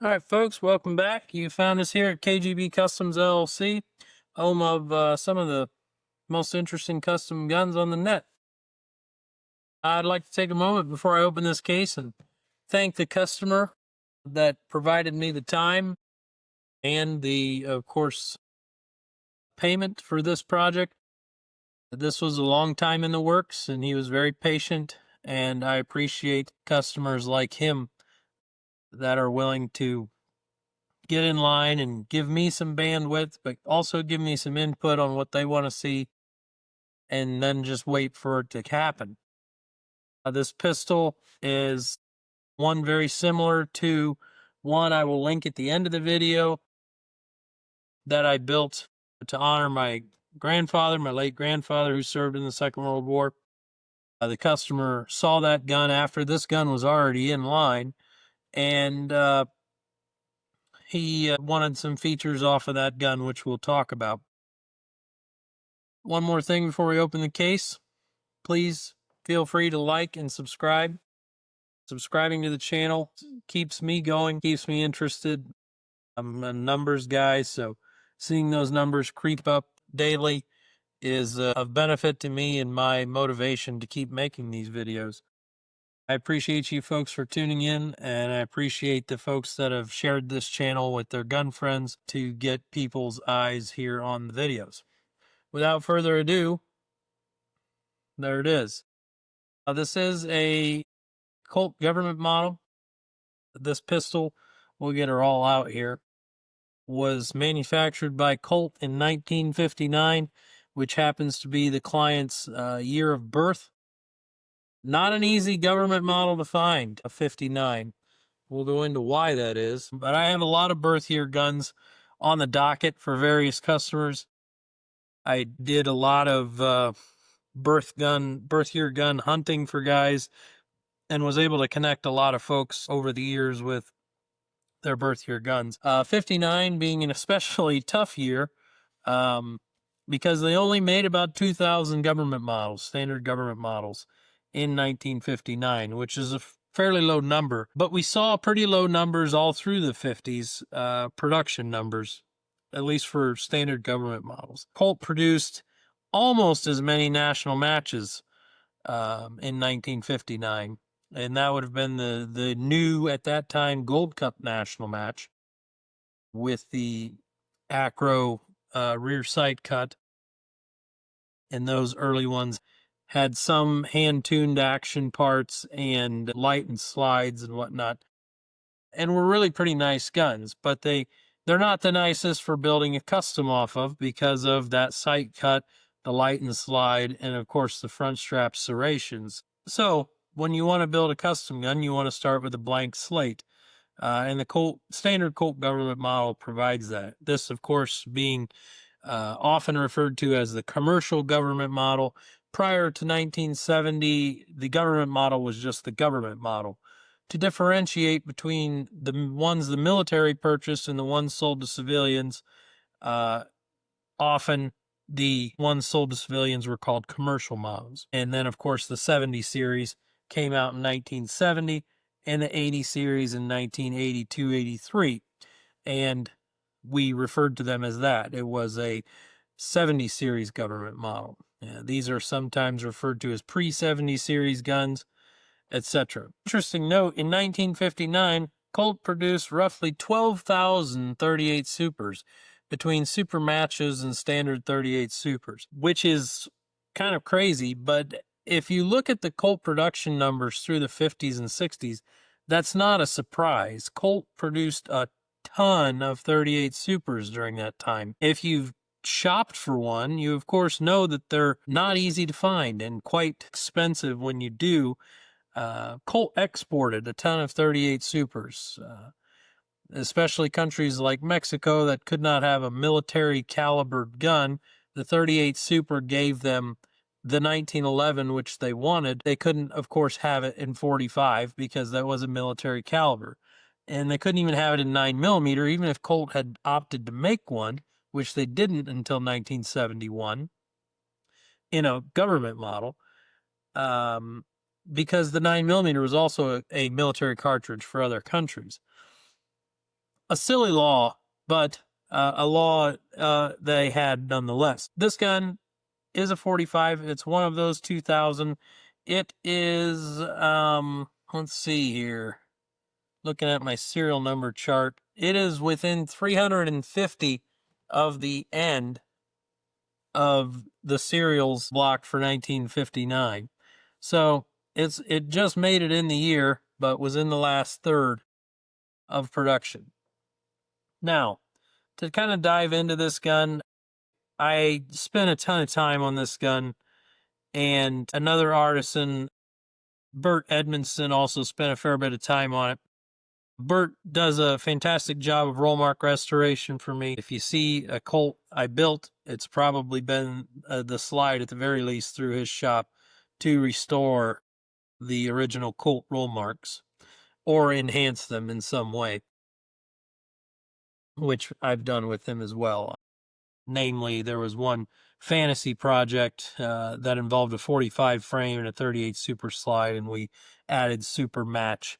All right, folks, welcome back. You found us here at KGB Customs LLC, home of some of the most interesting custom guns on the net. I'd like to take a moment before I open this case and thank the customer that provided me the time and of course, payment for this project. This was a long time in the works, and he was very patient, and I appreciate customers like him that are willing to get in line and give me some bandwidth, but also give me some input on what they want to see, and then just wait for it to happen. This pistol is one very similar to one I will link at the end of the video that I built to honor my grandfather, my late grandfather, who served in the Second World War. The customer saw that gun after this gun was already in line, and he wanted some features off of that gun, which we'll talk about. One more thing before we open the case. Please feel free to like and subscribe. Subscribing to the channel keeps me going, keeps me interested. I'm a numbers guy, so seeing those numbers creep up daily is of benefit to me and my motivation to keep making these videos. I appreciate you folks for tuning in, and I appreciate the folks that have shared this channel with their gun friends to get people's eyes here on the videos. Without further ado, there it is. This is a Colt government model. This pistol, we'll get her all out here, was manufactured by Colt in 1959, which happens to be the client's year of birth. Not an easy government model to find, a 59. We'll go into why that is, but I have a lot of birth year guns on the docket for various customers. I did a lot of birth year gun hunting for guys, and was able to connect a lot of folks over the years with their birth year guns. 59 being an especially tough year, because they only made about 2,000 government models, standard government models, in 1959, which is a fairly low number. But we saw pretty low numbers all through the 50s, production numbers, at least for standard government models. Colt produced almost as many national matches in 1959. And that would have been the new, at that time, Gold Cup national match with the acro rear sight cut. And those early ones had some hand-tuned action parts and light and slides and whatnot, and were really pretty nice guns. But they're not the nicest for building a custom off of because of that sight cut, the light and slide, and of course the front strap serrations. So when you want to build a custom gun, you want to start with a blank slate. And the standard Colt government model provides that. This, of course, being often referred to as the commercial government model. Prior to 1970, the government model was just the government model. To differentiate between the ones the military purchased and the ones sold to civilians, often the ones sold to civilians were called commercial models. And then, of course, the 70 series came out in 1970, and the 80 series in 1982-83. And we referred to them as that. It was a 70 series government model. These are sometimes referred to as pre-70 series guns, etc. Interesting note, in 1959, Colt produced roughly 12,000 38 Supers between super matches and standard 38 Supers, which is kind of crazy. But if you look at the Colt production numbers through the 50s and 60s, that's not a surprise. Colt produced a ton of 38 Supers during that time. If you've shopped for one, you of course know that they're not easy to find and quite expensive when you do. Colt exported a ton of 38 Supers, especially countries like Mexico that could not have a military caliber gun. The 38 Super gave them the 1911, which they wanted. They couldn't, of course, have it in 45 because that was a military caliber. And they couldn't even have it in 9mm, even if Colt had opted to make one, which they didn't until 1971 in a government model, because the 9mm was also a military cartridge for other countries. A silly law, but a law they had nonetheless. This gun is a 45. It's one of those 2000. It is, let's see here. Looking at my serial number chart, it is within 350 of the end of the serials block for 1959. So it just made it in the year, but was in the last third of production. Now, to kind of dive into this gun, I spent a ton of time on this gun, and another artisan, Bert Edmondson, also spent a fair bit of time on it. Bert does a fantastic job of roll mark restoration for me. If you see a Colt I built, it's probably been the slide at the very least through his shop to restore the original Colt roll marks or enhance them in some way, which I've done with him as well. Namely, there was one fantasy project that involved a 45 frame and a 38 super slide, and we added super match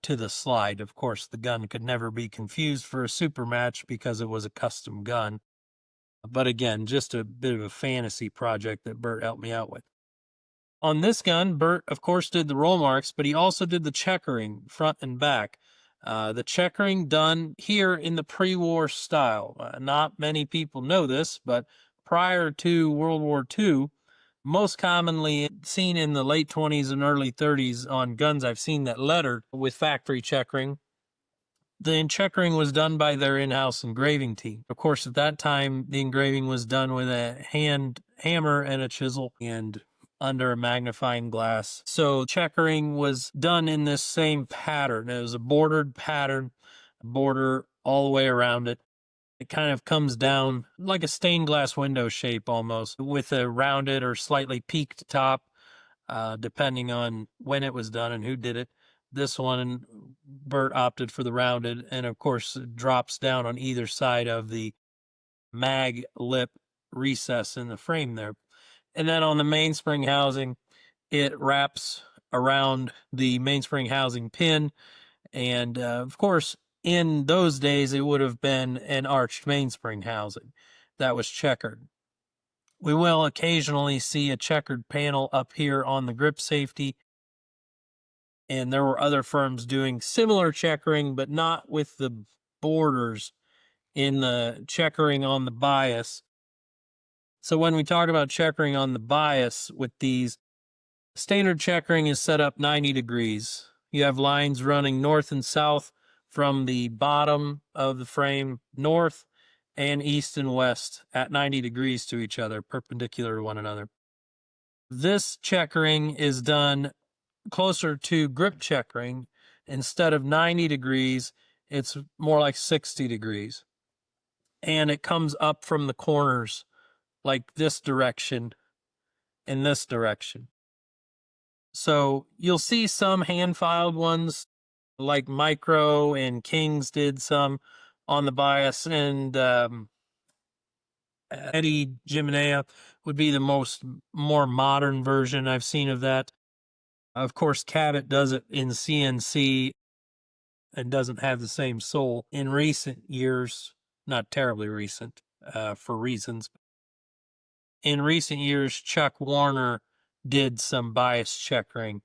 to the slide. Of course, the gun could never be confused for a super match because it was a custom gun. But again, just a bit of a fantasy project that Bert helped me out with. On this gun, Bert, of course, did the roll marks, but he also did the checkering front and back. The checkering done here in the pre-war style. Not many people know this, but prior to World War II, most commonly seen in the late 20s and early 30s on guns I've seen that lettered with factory checkering. The checkering was done by their in-house engraving team. Of course, at that time, the engraving was done with a hand hammer and a chisel and under a magnifying glass. So checkering was done in this same pattern. It was a bordered pattern, border all the way around it. It kind of comes down like a stained glass window shape almost, with a rounded or slightly peaked top, depending on when it was done and who did it. This one, Bert opted for the rounded, and of course it drops down on either side of the mag lip recess in the frame there. And then on the mainspring housing, it wraps around the mainspring housing pin. And of course, in those days, it would have been an arched mainspring housing that was checkered. We will occasionally see a checkered panel up here on the grip safety. And there were other firms doing similar checkering, but not with the borders in the checkering on the bias. So when we talk about checkering on the bias with these, standard checkering is set up 90 degrees. You have lines running north and south from the bottom of the frame, north and east and west at 90 degrees to each other, perpendicular to one another. This checkering is done closer to grip checkering. Instead of 90 degrees, it's more like 60 degrees. And it comes up from the corners like this direction and this direction. So you'll see some hand-filed ones like Micro and Kings did some on the bias, and Eddie Jimenea would be the more modern version I've seen of that. Of course, Cabot does it in CNC and doesn't have the same soul. In recent years, not terribly recent for reasons, in recent years, Chuck Warner did some bias checkering.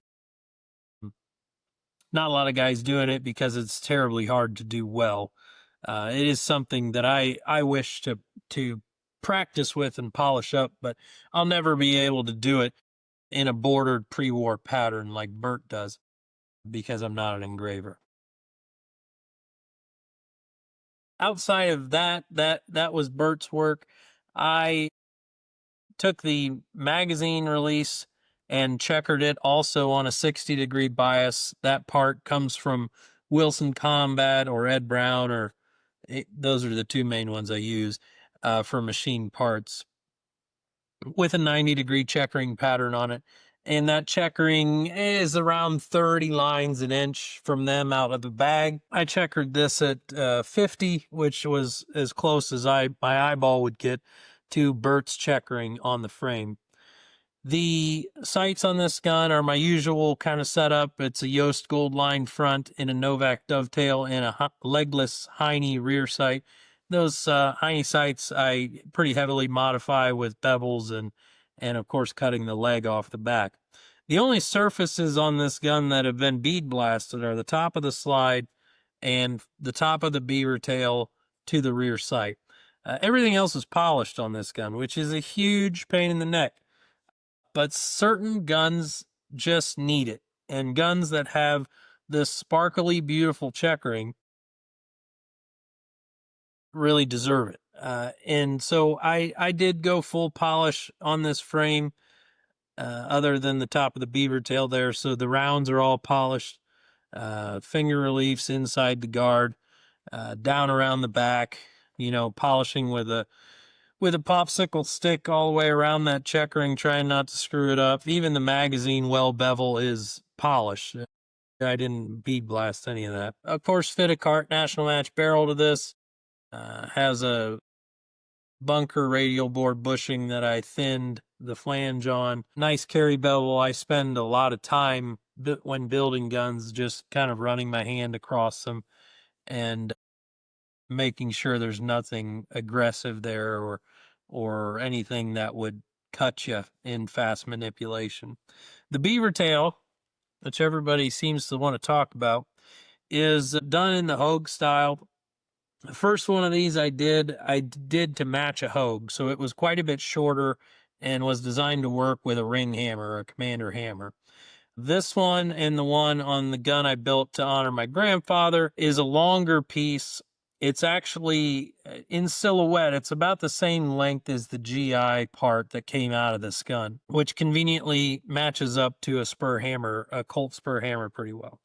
Not a lot of guys doing it because it's terribly hard to do well. It is something that I wish to practice with and polish up, but I'll never be able to do it in a bordered pre-war pattern like Bert does because I'm not an engraver. Outside of that was Bert's work. I took the magazine release and checkered it also on a 60-degree bias. That part comes from Wilson Combat or Ed Brown, or those are the two main ones I use for machine parts, with a 90-degree checkering pattern on it. And that checkering is around 30 lines an inch from them out of the bag. I checkered this at 50, which was as close as my eyeball would get to Bert's checkering on the frame. The sights on this gun are my usual kind of setup. It's a Yost gold line front and a Novak dovetail and a legless Heine rear sight. Those Heine sights I pretty heavily modify with bevels and of course cutting the leg off the back. The only surfaces on this gun that have been bead blasted are the top of the slide and the top of the beaver tail to the rear sight. Everything else is polished on this gun, which is a huge pain in the neck. But certain guns just need it. And guns that have this sparkly, beautiful checkering really deserve it. And so I did go full polish on this frame, other than the top of the beaver tail there. So the rounds are all polished, finger reliefs inside the guard, down around the back, polishing with a popsicle stick all the way around that checkering, trying not to screw it up. Even the magazine well bevel is polished. I didn't bead blast any of that. Of course, fit a cart national match barrel to this. Has a bunker radial board bushing that I thinned the flange on. Nice carry bevel. I spend a lot of time when building guns just kind of running my hand across them and making sure there's nothing aggressive there or anything that would cut you in fast manipulation. The beaver tail, which everybody seems to want to talk about, is done in the Hogue style. The first one of these I did to match a Hogue, so it was quite a bit shorter and was designed to work with a ring hammer, a commander hammer. This one and the one on the gun I built to honor my grandfather is a longer piece. It's actually in silhouette. It's about the same length as the GI part that came out of this gun, which conveniently matches up to a spur hammer, a Colt spur hammer pretty well.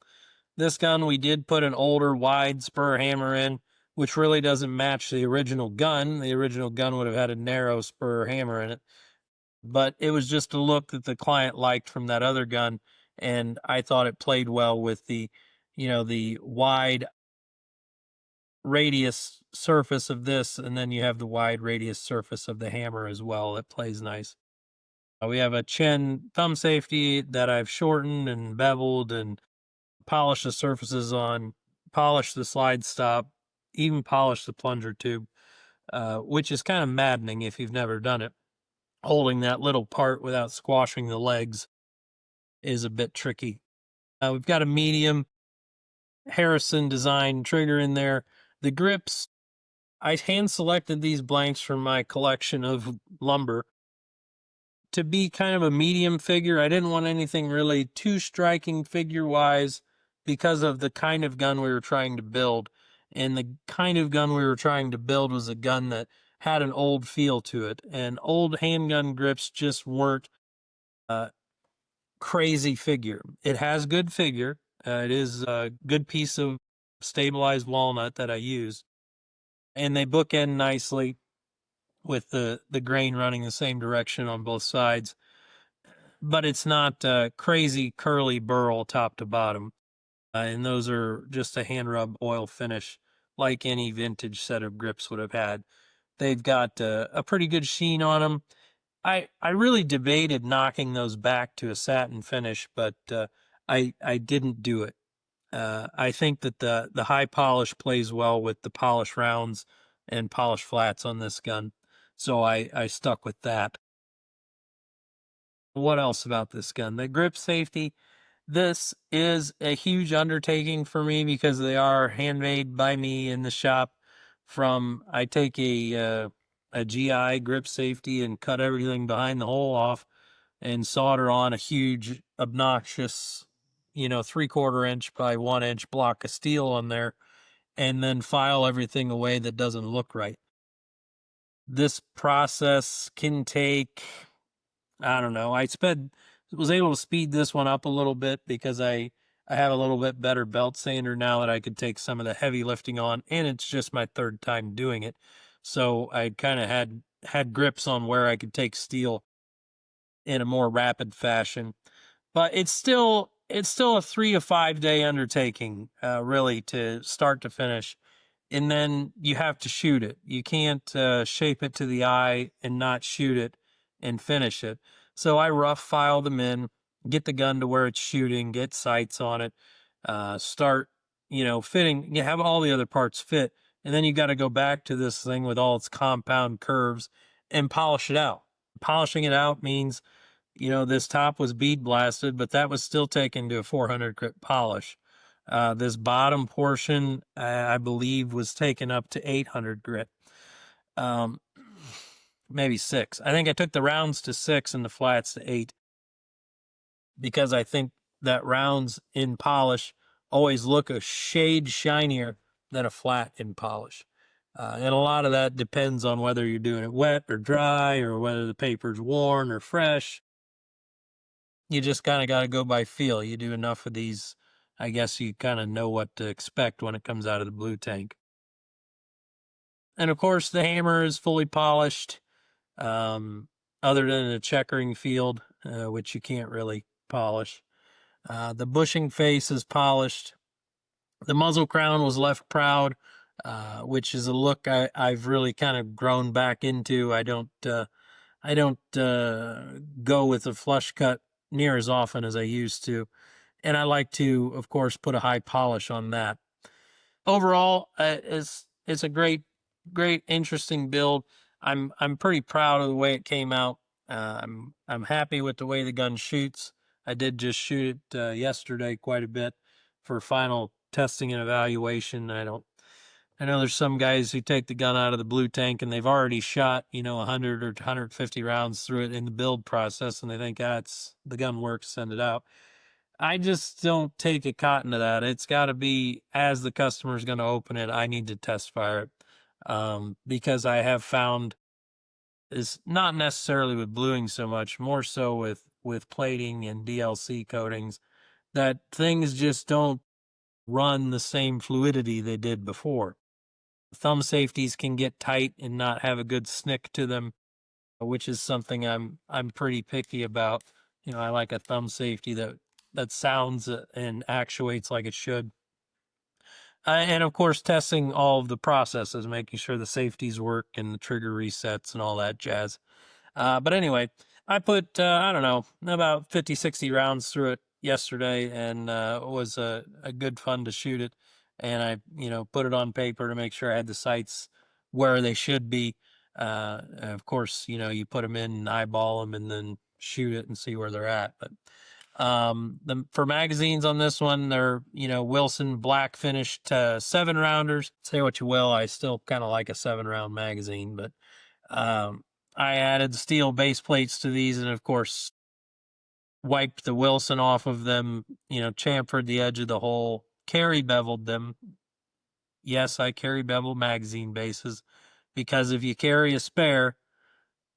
This gun, we did put an older wide spur hammer in, which really doesn't match the original gun. The original gun would have had a narrow spur hammer in it, but it was just a look that the client liked from that other gun. And I thought it played well with the wide radius surface of this, and then you have the wide radius surface of the hammer as well. It plays nice. We have a chin thumb safety that I've shortened and beveled and polished the surfaces on, polished the slide stop, even polished the plunger tube, which is kind of maddening if you've never done it. Holding that little part without squashing the legs is a bit tricky. We've got a medium Harrison design trigger in there. The grips, I hand selected these blanks from my collection of lumber to be kind of a medium figure. I didn't want anything really too striking figure wise because of the kind of gun we were trying to build. And the kind of gun we were trying to build was a gun that had an old feel to it. And old handgun grips just weren't crazy figure. It has good figure. It is a good piece of stabilized walnut that I use. And they bookend nicely with the grain running the same direction on both sides. But it's not crazy curly burl top to bottom. And those are just a hand rub oil finish like any vintage set of grips would have had. They've got a pretty good sheen on them. I really debated knocking those back to a satin finish, but I didn't do it. I think that the high polish plays well with the polish rounds and polish flats on this gun, so I stuck with that. What else about this gun? The grip safety. This is a huge undertaking for me because they are handmade by me in the shop. I take a GI grip safety and cut everything behind the hole off and solder on a huge, obnoxious, 3/4 inch by 1 inch block of steel on there, and then file everything away that doesn't look right. This process can take, I don't know, was able to speed this one up a little bit because I have a little bit better belt sander now that I could take some of the heavy lifting on, and it's just my third time doing it. So I kind of had grips on where I could take steel in a more rapid fashion. But it's still a 3 to 5 day undertaking, really, to start to finish. And then you have to shoot it. You can't shape it to the eye and not shoot it and finish it. So I rough file them in, get the gun to where it's shooting, get sights on it, start, fitting, you have all the other parts fit. And then you got to go back to this thing with all its compound curves and polish it out. Polishing it out means, this top was bead blasted, but that was still taken to a 400 grit polish. This bottom portion, I believe, was taken up to 800 grit. Um, maybe 6. I think I took the rounds to 6 and the flats to 8, because I think that rounds in polish always look a shade shinier than a flat in polish. And a lot of that depends on whether you're doing it wet or dry, or whether the paper's worn or fresh. You just kind of got to go by feel. You do enough of these, I guess you kind of know what to expect when it comes out of the blue tank. And of course, the hammer is fully polished, other than the checkering field, which you can't really polish. The bushing face is polished. The muzzle crown was left proud, which is a look I've really kind of grown back into. I don't go with a flush cut near as often as I used to, and I like to, of course, put a high polish on that. Overall, it's a great, interesting build. I'm pretty proud of the way it came out. I'm happy with the way the gun shoots. I did just shoot it yesterday quite a bit for final testing and evaluation. I know there's some guys who take the gun out of the blue tank and they've already shot, 100 or 150 rounds through it in the build process, and they think, the gun works, send it out. I just don't take a cotton to that. It's got to be, as the customer is going to open it, I need to test fire it, because I have found, is not necessarily with bluing so much, more so with plating and DLC coatings, that things just don't run the same fluidity they did before. Thumb safeties can get tight and not have a good snick to them, which is something I'm pretty picky about. I like a thumb safety that sounds and actuates like it should. And of course, testing all of the processes, making sure the safeties work and the trigger resets and all that jazz. But anyway, I put, I don't know, about 50, 60 rounds through it yesterday, and it was a good fun to shoot it. And I, put it on paper to make sure I had the sights where they should be. Of course, you put them in and eyeball them and then shoot it and see where they're at. But for magazines on this one, they're, Wilson black finished 7-rounders. Say what you will, I still kind of like a 7-round magazine, but I added steel base plates to these, and of course wiped the Wilson off of them, chamfered the edge of the hole, carry beveled them. Yes, I carry bevel magazine bases, because if you carry a spare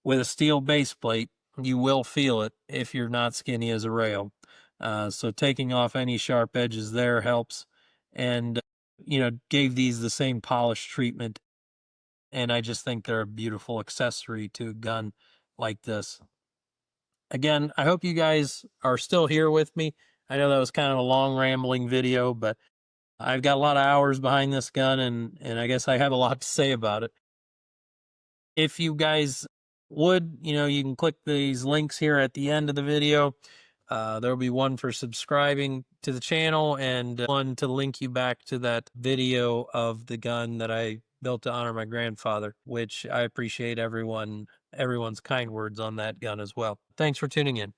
with a steel base plate, you will feel it if you're not skinny as a rail. So taking off any sharp edges there helps, and gave these the same polish treatment. And I just think they're a beautiful accessory to a gun like this. Again, I hope you guys are still here with me. I know that was kind of a long, rambling video, but I've got a lot of hours behind this gun, and I guess I have a lot to say about it. If you guys would, you can click these links here at the end of the video. There'll be one for subscribing to the channel, and one to link you back to that video of the gun that I built to honor my grandfather, which I appreciate everyone's kind words on that gun as well. Thanks for tuning in.